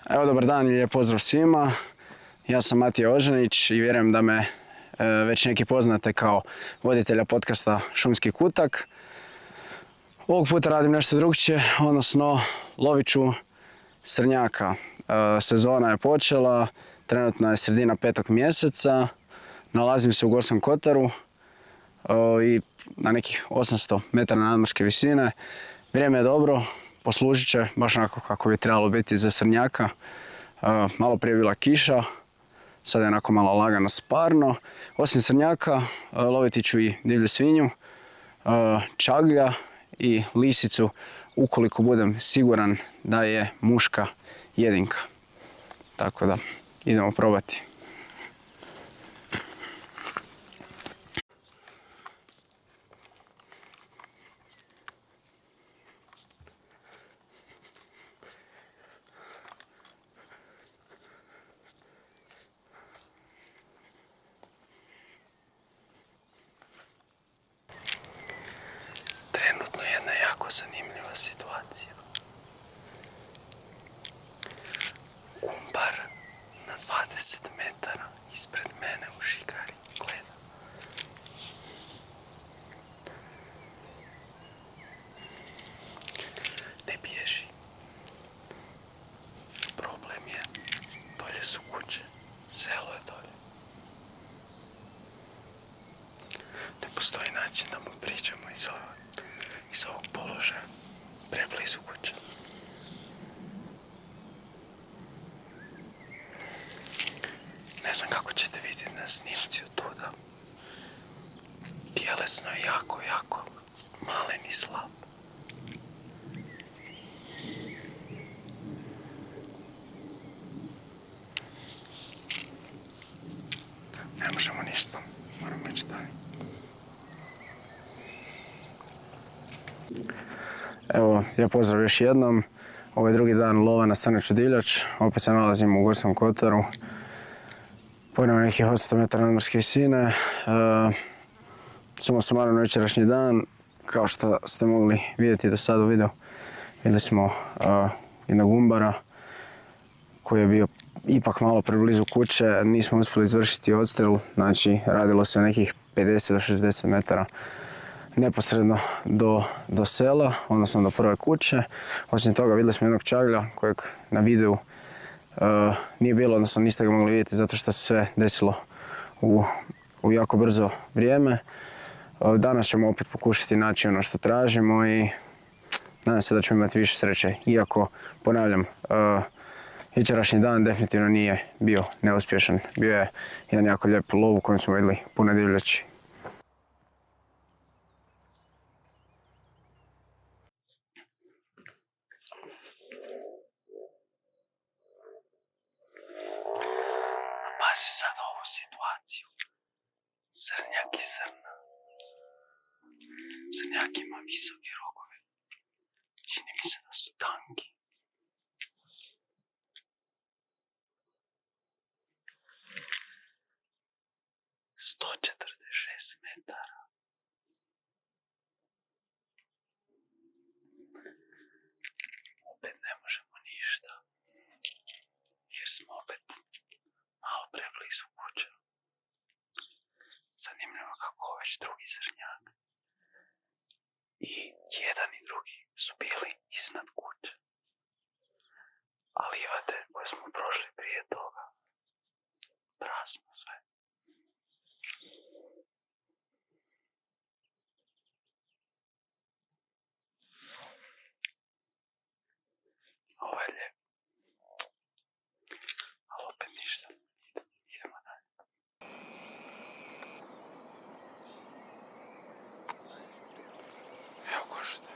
Evo, dobar dan i lijep pozdrav svima. Ja sam Matija Ožanić i vjerujem da me već neki poznate kao voditelja podcasta Šumski kutak. Ovog puta radim nešto drugčije, odnosno lovit ću srnjaka. Sezona je počela, trenutno je sredina 5. mjeseca, nalazim se u Gorskom kotaru i na nekih 800 metara nadmorske visine. Vrijeme je dobro, poslužit će baš onako kako bi trebalo biti za srnjaka. Malo prije je bila kiša, sad je onako malo lagano sparno. Osim srnjaka loviti ću i divlju svinju, čaglja i lisicu ukoliko budem siguran da je muška jedinka. Tako da idemo probati. Trenutno je jedna jako zanimljiva situacija. Gumbar na 20 metara ispred mene u šikari gleda. Ne bježi. Problem je, dolje su kuće, selo je dolje. Ne postoji način da mu pričamo iz ovog položaja, preblizu kuće. Ne znam kako ćete vidjeti na snimci od tuda. Tjelesno je jako malen i slab. Ne možemo ništa, moramo ići dalje. Evo, ja pozdrav još jednom. Ovo je drugi dan lova na srneću divljač. Opet se nalazimo u Gorskom kotaru. Ponovno nekih 800 metara nadmorske visine. Suma sumarno večerašnji dan. Kao što ste mogli vidjeti do sada u videu, vidjeli smo jednog gumbara koji je bio ipak malo preblizu kuće. Nismo uspjeli izvršiti odstrel, znači radilo se o nekih 50 do 60 metara neposredno do sela, odnosno do prve kuće. Osim toga vidjeli smo jednog čaglja kojeg na videu nije bilo, odnosno niste ga mogli vidjeti zato što se sve desilo u jako brzo vrijeme. Danas ćemo opet pokušati naći ono što tražimo i nadam se da ćemo imati više sreće. Iako, ponavljam, jučerašnji dan definitivno nije bio neuspješan. Bio je jedan jako lijep lov u kojem smo vidjeli puno divljači. Pazi sad ovu situaciju. Srnjak i srna. Srnjak ima visoke rogove. Čini mi se da su tanki. ...146 metara. Opet ne možemo ništa. Jer smo opet malo preblizu kuće. Zanimljivo kako već drugi srnjak i jedan i drugi su bili iznad kuće. A livade koje smo prošli prije toga, prazno sve. Ovo je lijep. Ali opet ništa. Idemo dalje. Evo košute.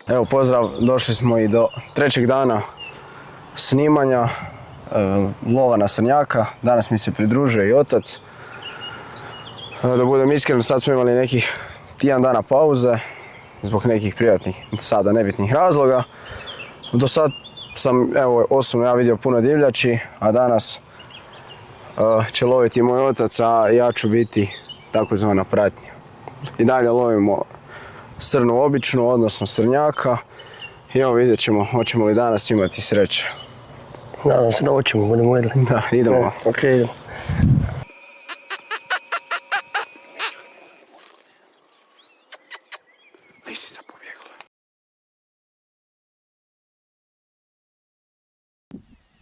Evo pozdrav, došli smo i do trećeg dana snimanja lova na srnjaka. Danas mi se pridružuje i otac. Da budem iskren, sad smo imali nekih tjedan dana pauze zbog nekih privatnih, sada nebitnih razloga. Do sad sam, evo, osobno ja vidio puno divljači, a danas će loviti moj otac, a ja ću biti takozvana pratnja. I dalje lovimo srnu običnu, odnosno srnjaka. I evo vidjet ćemo, hoćemo li danas imati sreće. Nadam se da hoćemo, budemo vidjeli. Da, idemo. Ok, idemo. Lisica pobjegla.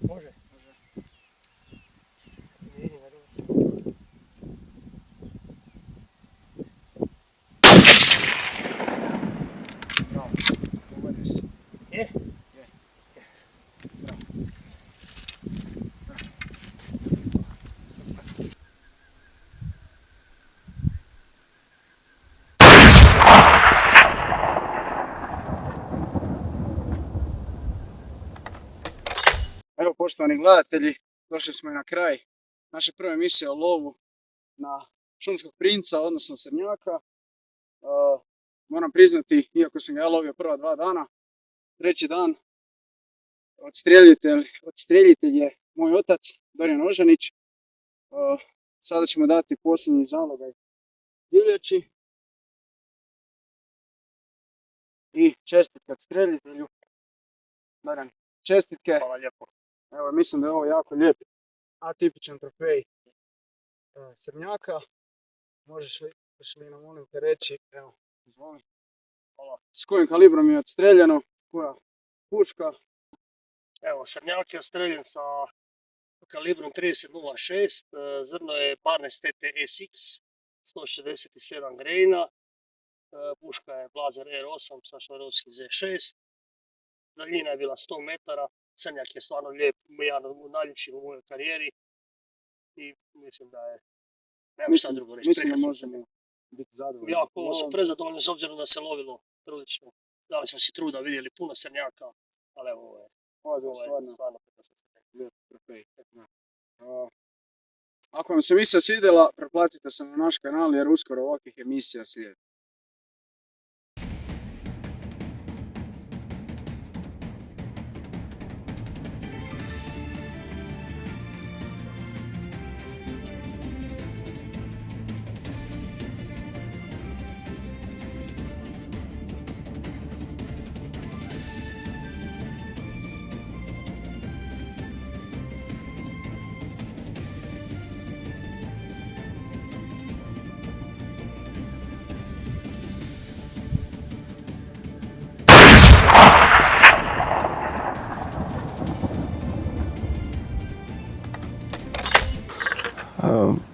Može. Je? Evo, poštovani gledatelji, došli smo i na kraj naše prve emisije o lovu na šumskog princa, odnosno srnjaka. Moram priznati, iako sam ga ja lovio prva 2 dana, treći dan odstrijelitelj je moj otac, Dorijan Ožanić. Sada ćemo dati posljednji zalogaj divljači. I čestitke odstrijelitelju. Dorijan, čestitke. Hvala lijepo. Evo, mislim da je ovo jako lijep, atipičan trofej srnjaka. Možeš li nam, molim te, reći, evo, izvoli. Hvala. S kojim kalibrom je odstreljeno, koja puška? Evo, srnjak je odstreljen sa kalibrom 30.06, zrno je Barnes TTSX, 167 graina, puška je Blaser R8 sa Swarovski Z6, daljina je bila 100 metara, srnjak je stvarno lijep, jedan od najljepših u mojoj karijeri i mislim da je, nemam šta drugo reći. Mislim da možemo biti zadovoljni. Jako sam prezadovoljno s obzirom da se lovilo prilično. Dali smo si truda, vidjeli puno srnjaka, ali evo ovo je stvarno lijep trofej. Ako vam se emisija svidjela, pretplatite se na naš kanal jer uskoro ovakvih emisija slijedi.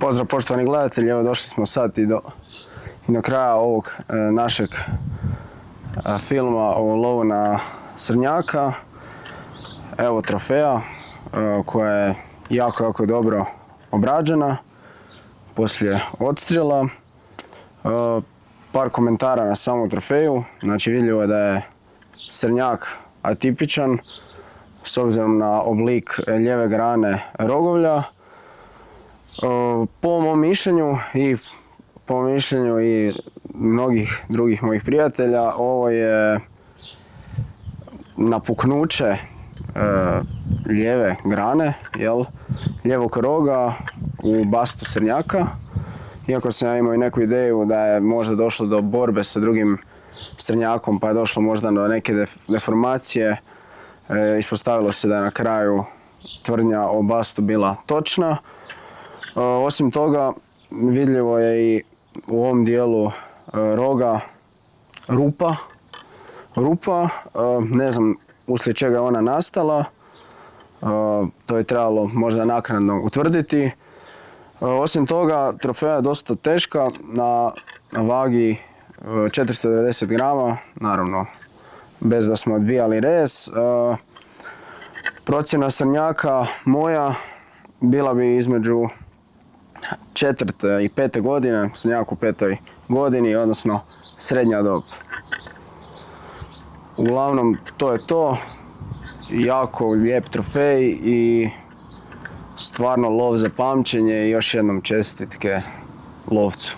Pozdrav poštovani gledatelji, evo došli smo sad i do kraja ovog našeg filma o lovu na srnjaka. Evo trofeja koja je jako dobro obrađena poslije odstrela. Par komentara na samom trofeju, znači vidljivo je da je srnjak atipičan s obzirom na oblik lijeve grane rogovlja. Po mom mišljenju i mnogih drugih mojih prijatelja, ovo je napuknuće lijeve grane, lijevog roga u bastu srnjaka. Iako sam ja imao i neku ideju da je možda došlo do borbe sa drugim srnjakom pa je došlo možda do neke deformacije, ispostavilo se da je na kraju tvrdnja o bastu bila točna. Osim toga, vidljivo je i u ovom dijelu roga rupa, ne znam uslijed čega je ona nastala, to je trebalo možda naknadno utvrditi. Osim toga, trofeja je dosta teška, na vagi 490 grama, naravno bez da smo odbijali rez. Procjena srnjaka moja bila bi između 4. i 5. godine, srnjak u 5. godini, odnosno srednja dob. Uglavnom, to je to. Jako lijep trofej i stvarno lov za pamćenje i još jednom čestitke lovcu.